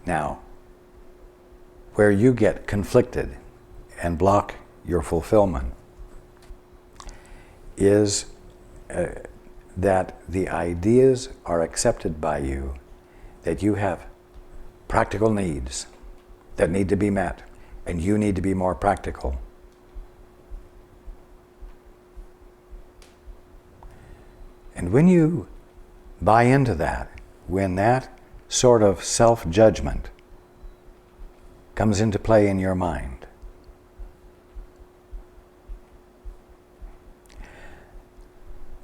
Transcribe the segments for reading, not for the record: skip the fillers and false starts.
Now, where you get conflicted and block your fulfillment is that the ideas are accepted by you that you have practical needs that need to be met, and you need to be more practical. And when you buy into that, when that sort of self-judgment comes into play in your mind,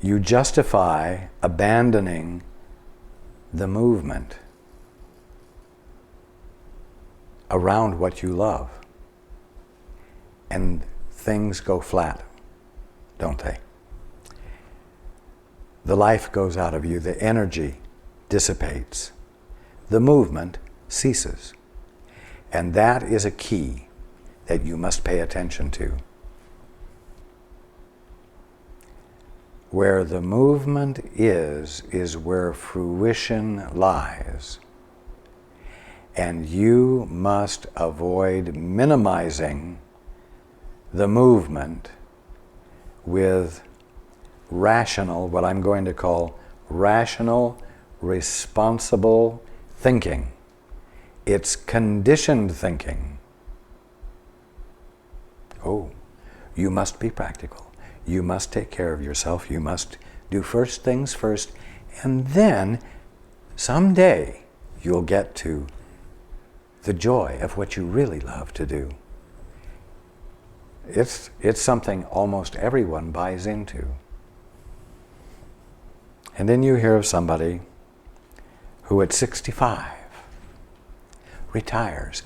you justify abandoning the movement around what you love. And things go flat, don't they? The life goes out of you, the energy dissipates, the movement ceases. And that is a key that you must pay attention to. Where the movement is where fruition lies. And you must avoid minimizing the movement with rational, what I'm going to call rational, responsible thinking. It's conditioned thinking. Oh, you must be practical. You must take care of yourself. You must do first things first. And then, someday, you'll get to the joy of what you really love to do. It's something almost everyone buys into. And then you hear of somebody who at 65 retires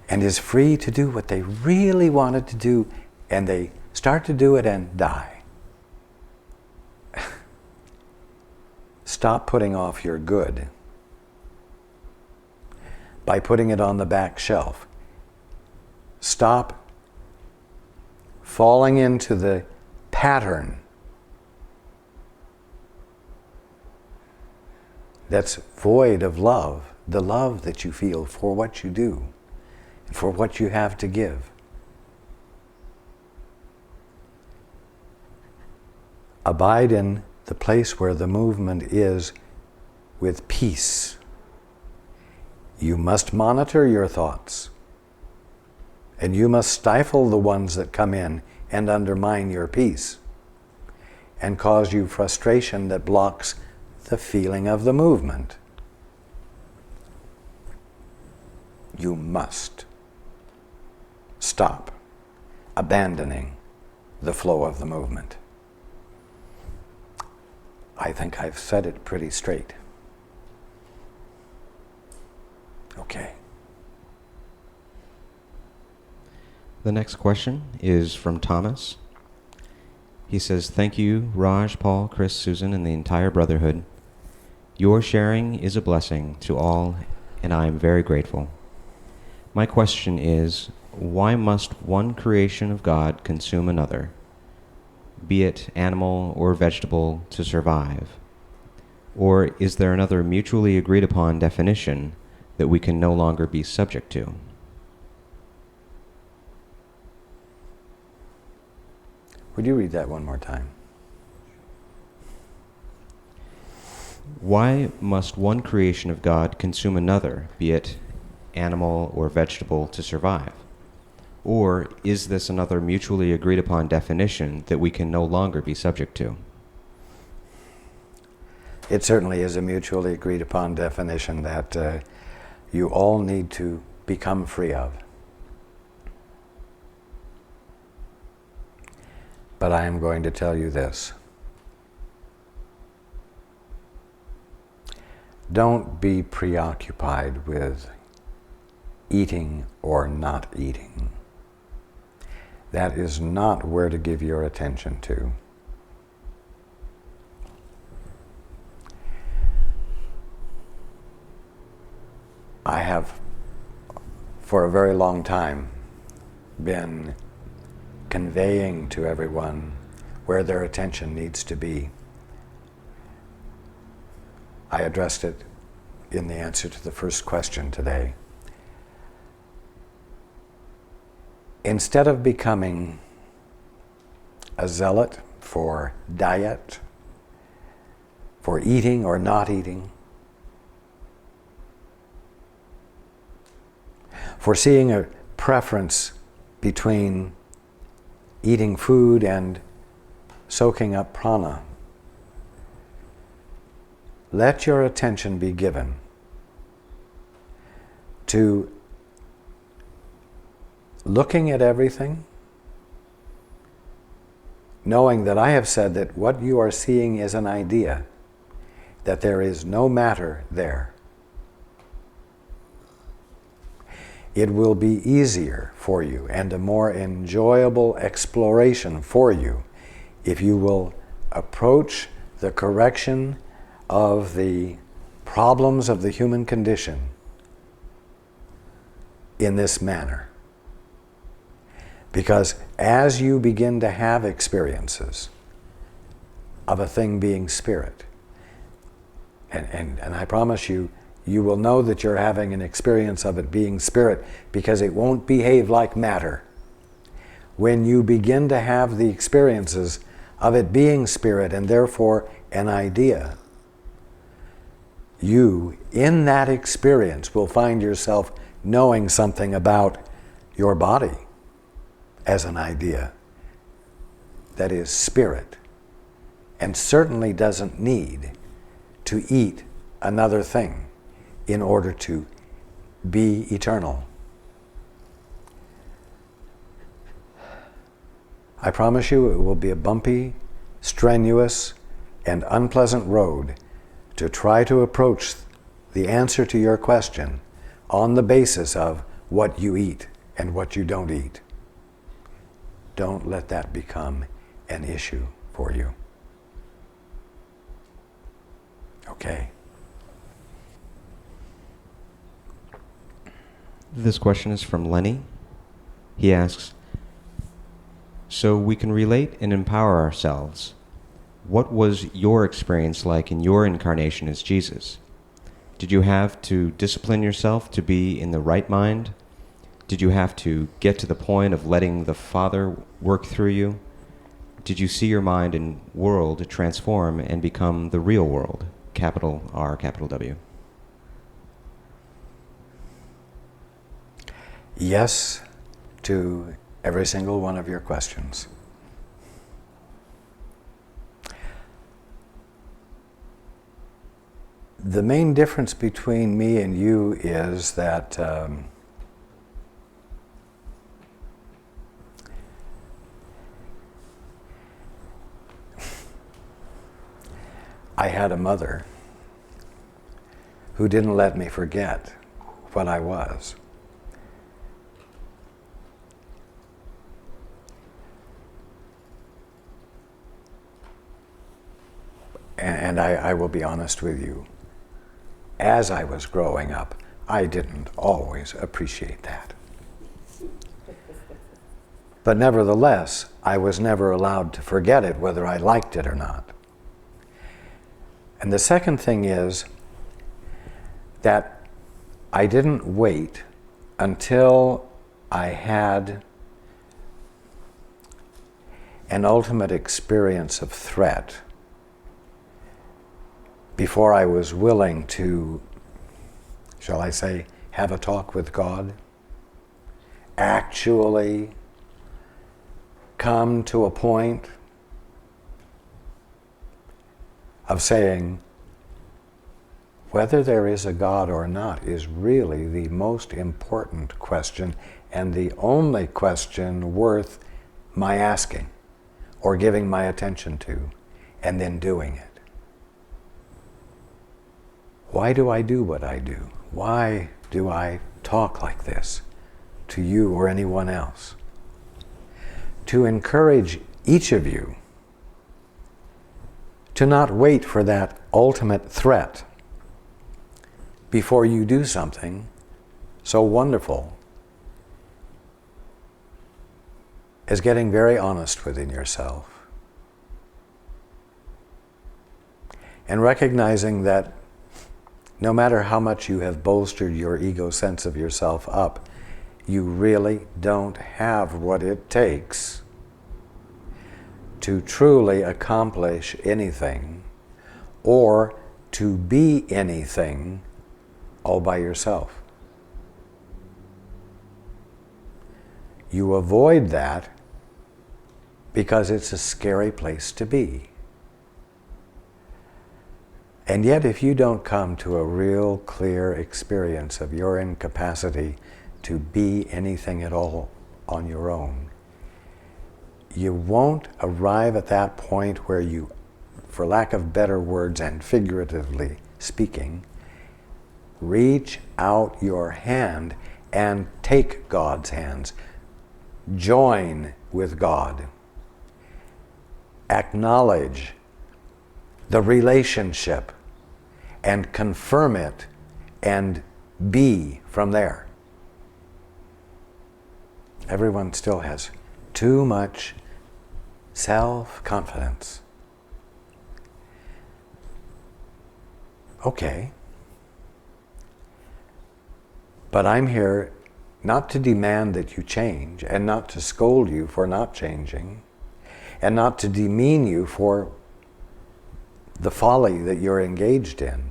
and is free to do what they really wanted to do, and they start to do it and die. Stop putting off your good by putting it on the back shelf. Stop falling into the pattern that's void of love, the love that you feel for what you do, for what you have to give. Abide in the place where the movement is with peace. You must monitor your thoughts, and you must stifle the ones that come in and undermine your peace and cause you frustration that blocks the feeling of the movement. You must stop abandoning the flow of the movement. I think I've said it pretty straight. Okay. The next question is from Thomas. He says, "Thank you, Raj, Paul, Chris, Susan, and the entire Brotherhood. Your sharing is a blessing to all, and I am very grateful. My question is, why must one creation of God consume another, be it animal or vegetable, to survive? Or is there another mutually agreed upon definition that we can no longer be subject to?" Would you read that one more time? Why must one creation of God consume another, be it animal or vegetable, to survive? Or is this another mutually agreed upon definition that we can no longer be subject to? It certainly is a mutually agreed upon definition that you all need to become free of. But I am going to tell you this. Don't be preoccupied with eating or not eating. That is not where to give your attention to. I have, for a very long time, been conveying to everyone where their attention needs to be. I addressed it in the answer to the first question today. Instead of becoming a zealot for diet, for eating or not eating, for seeing a preference between eating food and soaking up prana, let your attention be given to looking at everything, knowing that I have said that what you are seeing is an idea, that there is no matter there. It will be easier for you and a more enjoyable exploration for you if you will approach the correction of the problems of the human condition in this manner. Because as you begin to have experiences of a thing being spirit, and I promise you, you will know that you're having an experience of it being spirit because it won't behave like matter. When you begin to have the experiences of it being spirit and therefore an idea, you, in that experience, will find yourself knowing something about your body as an idea that is spirit and certainly doesn't need to eat another thing in order to be eternal. I promise you it will be a bumpy, strenuous, and unpleasant road to try to approach the answer to your question on the basis of what you eat and what you don't eat. Don't let that become an issue for you. Okay. This question is from Lenny. He asks, so we can relate and empower ourselves. What was your experience like in your incarnation as Jesus? Did you have to discipline yourself to be in the right mind? Did you have to get to the point of letting the Father work through you? Did you see your mind and world transform and become the real world? Capital R, capital W. Yes to every single one of your questions. The main difference between me and you is that I had a mother who didn't let me forget what I was. And I will be honest with you. As I was growing up, I didn't always appreciate that. But nevertheless, I was never allowed to forget it, whether I liked it or not. And the second thing is that I didn't wait until I had an ultimate experience of threat before I was willing to, shall I say, have a talk with God, actually come to a point of saying whether there is a God or not is really the most important question and the only question worth my asking or giving my attention to and then doing it. Why do I do what I do? Why do I talk like this to you or anyone else? To encourage each of you to not wait for that ultimate threat before you do something so wonderful as getting very honest within yourself and recognizing that no matter how much you have bolstered your ego sense of yourself up, you really don't have what it takes to truly accomplish anything or to be anything all by yourself. You avoid that because it's a scary place to be. And yet, if you don't come to a real clear experience of your incapacity to be anything at all on your own, you won't arrive at that point where you, for lack of better words and figuratively speaking, reach out your hand and take God's hands. Join with God. Acknowledge the relationship and confirm it and be from there. Everyone still has too much self-confidence. Okay. But I'm here not to demand that you change, and not to scold you for not changing, and not to demean you for the folly that you're engaged in,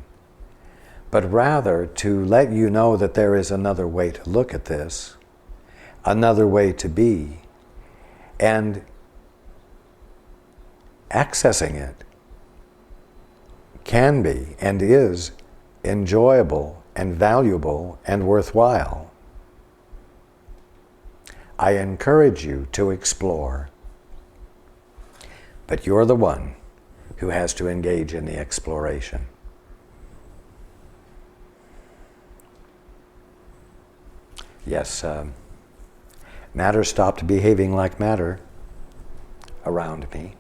but rather to let you know that there is another way to look at this, another way to be, and accessing it can be and is enjoyable and valuable and worthwhile. I encourage you to explore, but you're the one who has to engage in the exploration. Yes, matter stopped behaving like matter around me.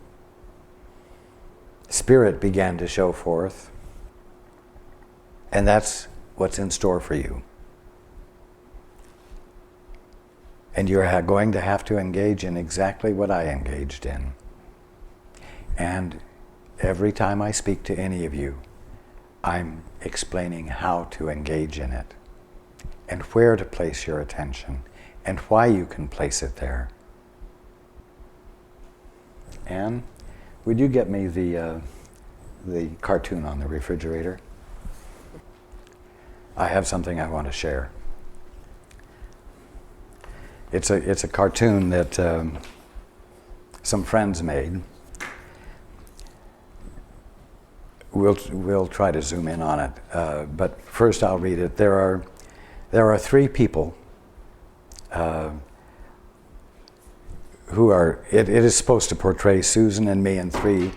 Spirit began to show forth, and that's what's in store for you. And you're going to have to engage in exactly what I engaged in. And every time I speak to any of you, I'm explaining how to engage in it, and where to place your attention, and why you can place it there. Anne, would you get me the cartoon on the refrigerator? I have something I want to share. It's a cartoon that some friends made. We'll try to zoom in on it, but first I'll read it. There are three people who are. It is supposed to portray Susan and me and three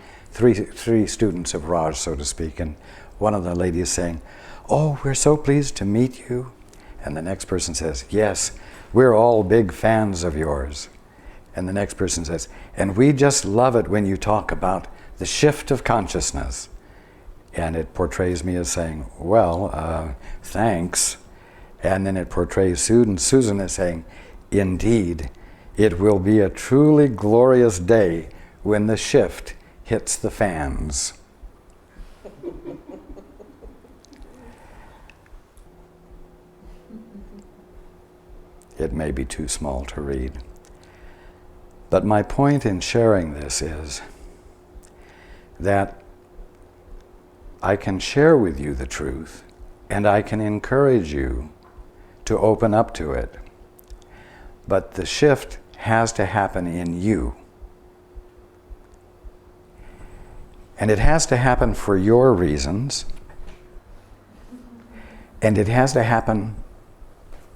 students of Raj, so to speak. And one of the ladies saying, "Oh, we're so pleased to meet you," and the next person says, "Yes, we're all big fans of yours." And the next person says, "And we just love it when you talk about the shift of consciousness." And it portrays me as saying, "Well, thanks." And then it portrays Susan as saying, "Indeed, it will be a truly glorious day when the shift hits the fans." It may be too small to read. But my point in sharing this is that I can share with you the truth, and I can encourage you to open up to it. But the shift has to happen in you. And it has to happen for your reasons, and it has to happen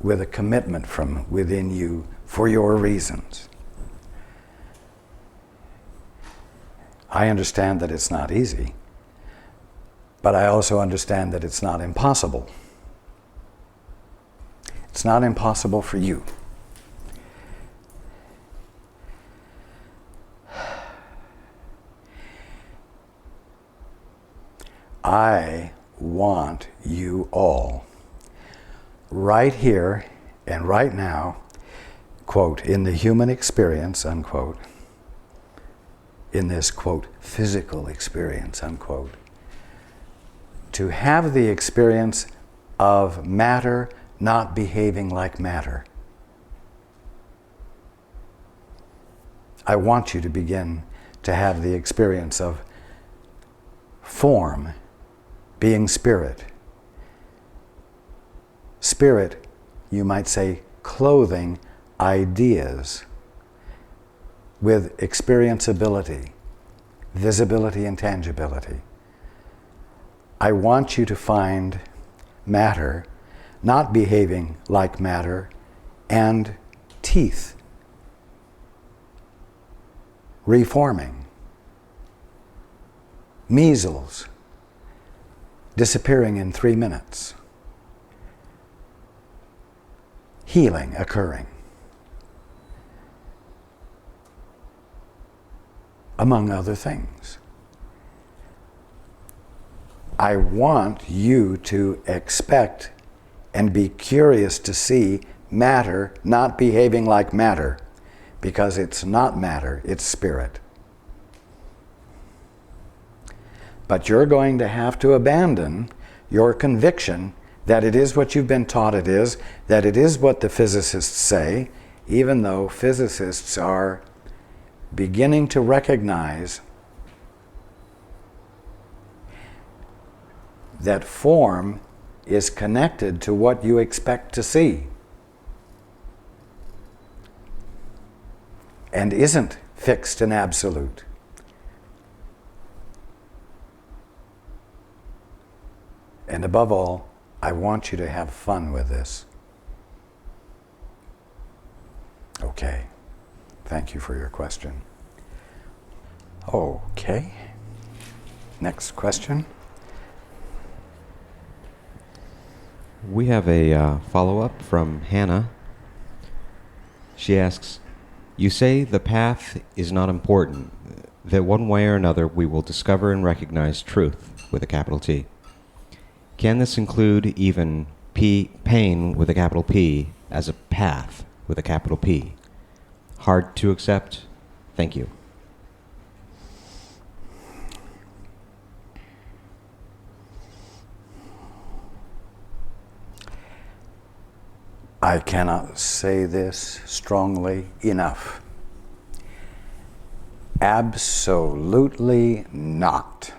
with a commitment from within you for your reasons. I understand that it's not easy, but I also understand that it's not impossible. It's not impossible for you. I want you all, right here and right now, quote, in the human experience, unquote, in this, quote, physical experience, unquote, to have the experience of matter not behaving like matter. I want you to begin to have the experience of form being spirit. Spirit, you might say, clothing ideas with experienceability, visibility, and tangibility. I want you to find matter not behaving like matter and teeth reforming, measles disappearing in 3 minutes, healing occurring, among other things. I want you to expect and be curious to see matter not behaving like matter, because it's not matter, it's spirit. But you're going to have to abandon your conviction that it is what you've been taught it is, that it is what the physicists say, even though physicists are beginning to recognize that form is connected to what you expect to see and isn't fixed and absolute. And above all, I want you to have fun with this. Okay. Thank you for your question. Okay. Next question. We have a follow-up from Hannah. She asks, you say the path is not important, that one way or another we will discover and recognize truth with a capital T. Can this include even pain with a capital P as a path with a capital P? Hard to accept? Thank you. I cannot say this strongly enough. Absolutely not.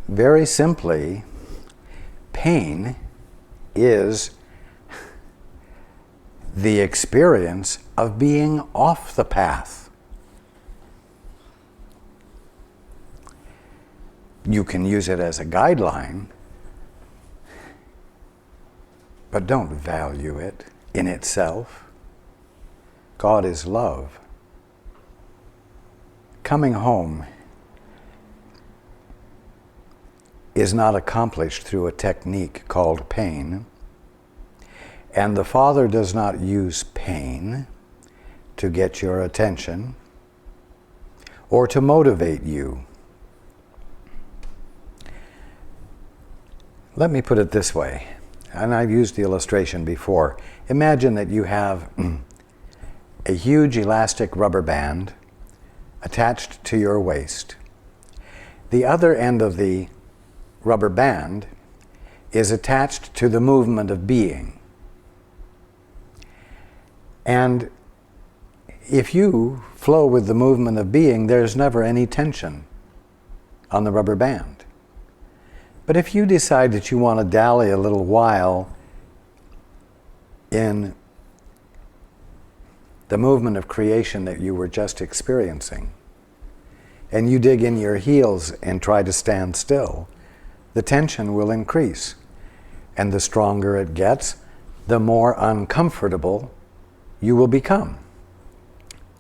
Very simply, pain is the experience of being off the path. You can use it as a guideline, but don't value it in itself. God is love. Coming home is not accomplished through a technique called pain, and the Father does not use pain to get your attention or to motivate you. Let me put it this way, and I've used the illustration before. Imagine that you have a huge elastic rubber band attached to your waist. The other end of the rubber band is attached to the movement of being. And if you flow with the movement of being, there's never any tension on the rubber band. But if you decide that you want to dally a little while in the movement of creation that you were just experiencing, and you dig in your heels and try to stand still, the tension will increase. And the stronger it gets, the more uncomfortable you will become.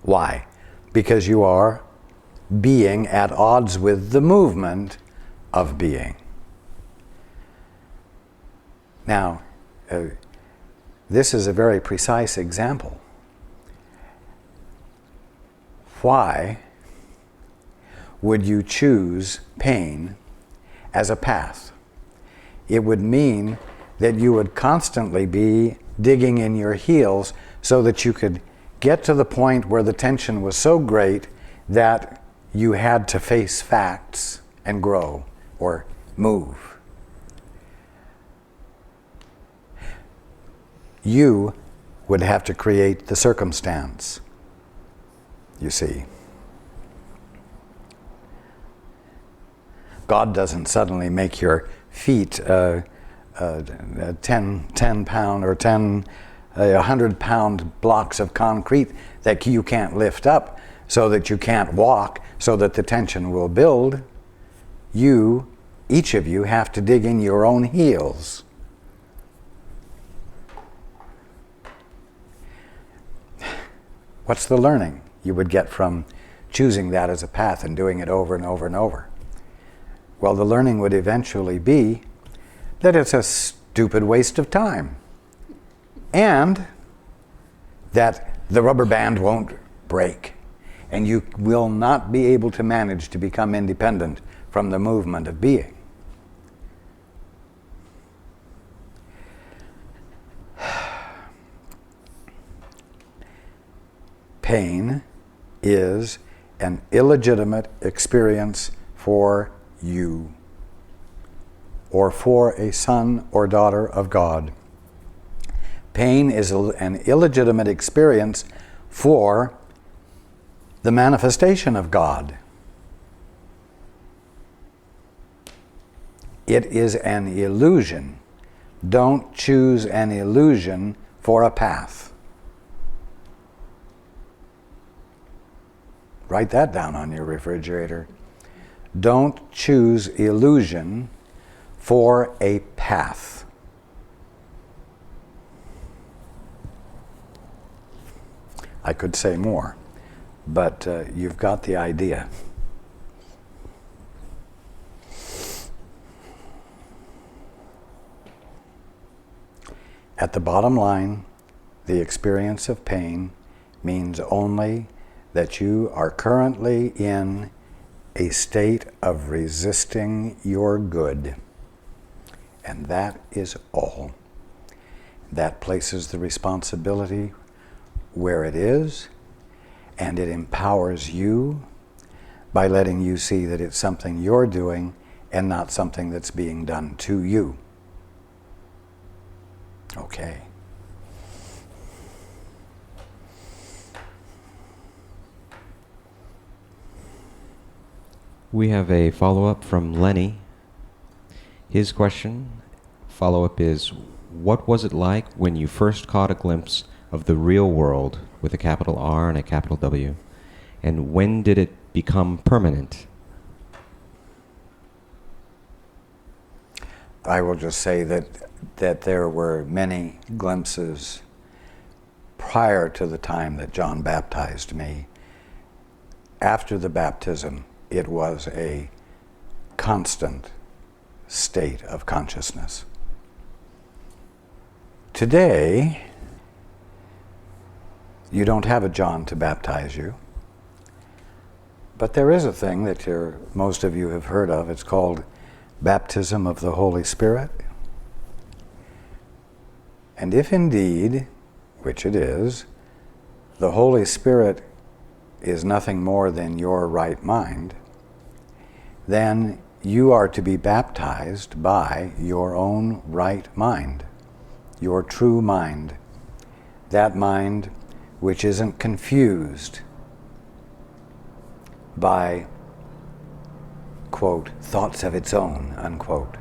Why? Because you are being at odds with the movement of being. Now, this is a very precise example. Why would you choose pain as a path? It would mean that you would constantly be digging in your heels so that you could get to the point where the tension was so great that you had to face facts and grow or move. You would have to create the circumstance, you see. God doesn't suddenly make your feet 10 pound or 100-pound blocks of concrete that you can't lift up so that you can't walk, so that the tension will build. You, each of you, have to dig in your own heels. What's the learning you would get from choosing that as a path and doing it over and over and over? Well, the learning would eventually be that it's a stupid waste of time, and that the rubber band won't break, and you will not be able to manage to become independent from the movement of being. Pain is an illegitimate experience for you, or for a son or daughter of God. Pain is an illegitimate experience for the manifestation of God. It is an illusion. Don't choose an illusion for a path. Write that down on your refrigerator. Don't choose illusion for a path. I could say more, but you've got the idea. At the bottom line, the experience of pain means only that you are currently in a state of resisting your good. And that is all. That places the responsibility where it is, and it empowers you by letting you see that it's something you're doing and not something that's being done to you. Okay. We have a follow-up from Lenny. His question, follow-up is, what was it like when you first caught a glimpse of the real world with a capital R and a capital W? And when did it become permanent? I will just say that there were many glimpses prior to the time that John baptized me. After the baptism, it was a constant state of consciousness. Today, you don't have a John to baptize you, but there is a thing that most of you have heard of. It's called baptism of the Holy Spirit. And if indeed, which it is, the Holy Spirit is nothing more than your right mind, then you are to be baptized by your own right mind, your true mind, that mind which isn't confused by, quote, thoughts of its own, unquote.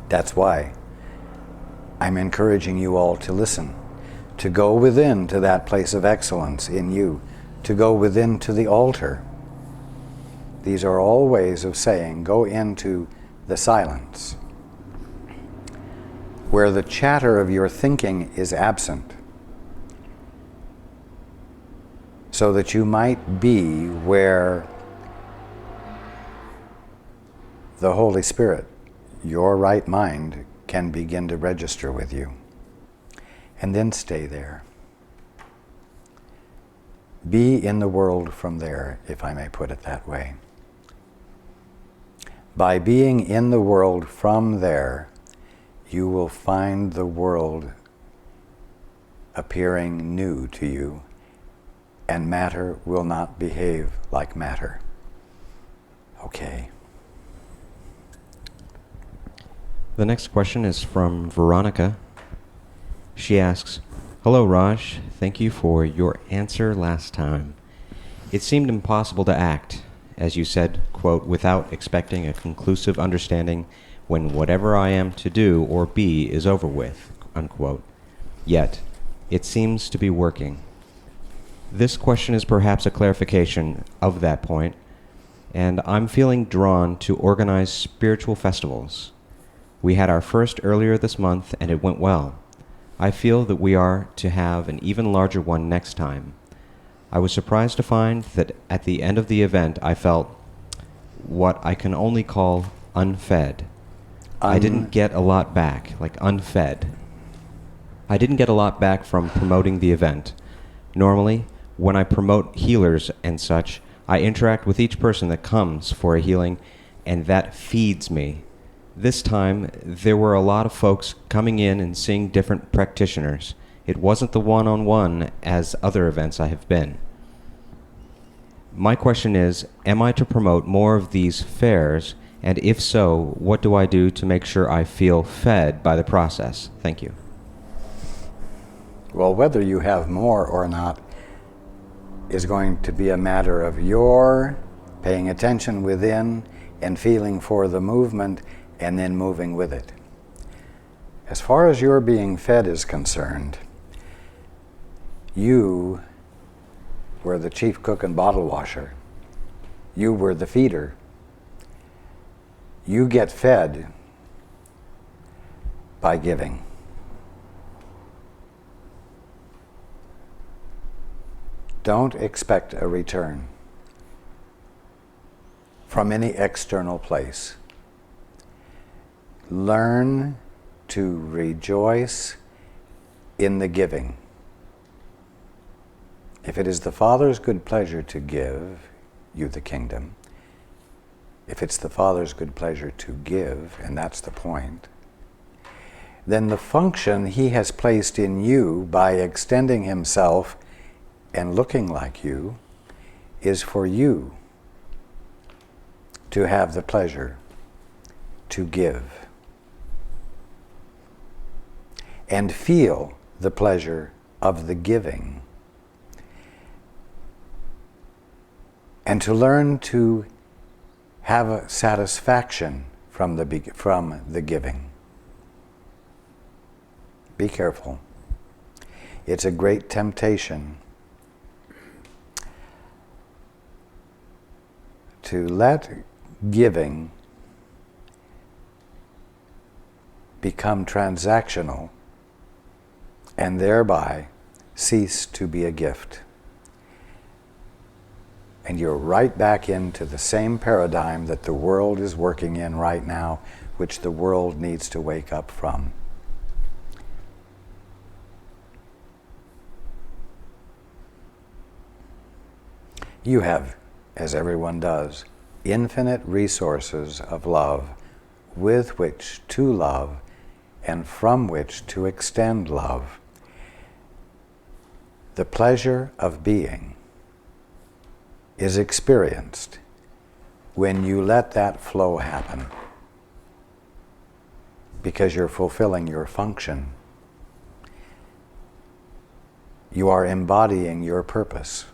That's why I'm encouraging you all to listen, to go within to that place of excellence in you, to go within to the altar. These are all ways of saying go into the silence, where the chatter of your thinking is absent, so that you might be where the Holy Spirit, your right mind, can begin to register with you. And then stay there. Be in the world from there, if I may put it that way. By being in the world from there, you will find the world appearing new to you, and matter will not behave like matter. Okay. The next question is from Veronica. She asks, "Hello, Raj. Thank you for your answer last time. It seemed impossible to act, as you said, quote, without expecting a conclusive understanding when whatever I am to do or be is over with, unquote. Yet, it seems to be working. This question is perhaps a clarification of that point, and I'm feeling drawn to organize spiritual festivals. We had our first earlier this month, and it went well. I feel that we are to have an even larger one next time. I was surprised to find that at the end of the event, I felt what I can only call unfed. I didn't get a lot back, like unfed. I didn't get a lot back from promoting the event. Normally, when I promote healers and such, I interact with each person that comes for a healing, and that feeds me. This time, there were a lot of folks coming in and seeing different practitioners. It wasn't the one-on-one as other events I have been. My question is, am I to promote more of these fairs, and if so, what do I do to make sure I feel fed by the process? Thank you." Well, whether you have more or not is going to be a matter of your paying attention within and feeling for the movement and then moving with it. As far as your being fed is concerned, you were the chief cook and bottle washer. You were the feeder. You get fed by giving. Don't expect a return from any external place. Learn to rejoice in the giving. If it is the Father's good pleasure to give you the kingdom, if it's the Father's good pleasure to give, and that's the point, then the function He has placed in you by extending Himself and looking like you is for you to have the pleasure to give and feel the pleasure of the giving, and to learn to have a satisfaction from the giving. Be careful. It's a great temptation to let giving become transactional and thereby cease to be a gift. And you're right back into the same paradigm that the world is working in right now, which the world needs to wake up from. You have, as everyone does, infinite resources of love with which to love and from which to extend love. The pleasure of being is experienced when you let that flow happen, because you're fulfilling your function. You are embodying your purpose.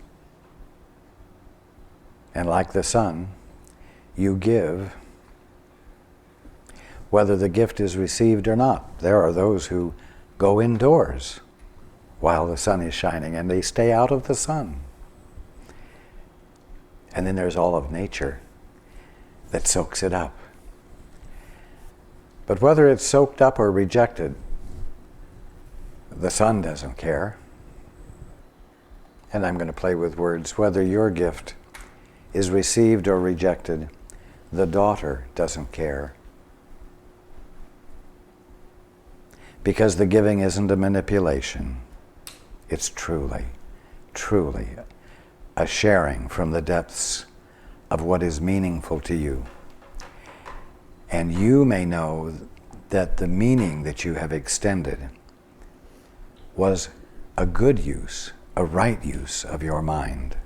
And like the sun, you give whether the gift is received or not. There are those who go indoors while the sun is shining and they stay out of the sun. And then there's all of nature that soaks it up. But whether it's soaked up or rejected, the sun doesn't care. And I'm going to play with words. Whether your gift is received or rejected, the daughter doesn't care. Because the giving isn't a manipulation. It's truly, truly a sharing from the depths of what is meaningful to you. And you may know that the meaning that you have extended was a good use, a right use of your mind.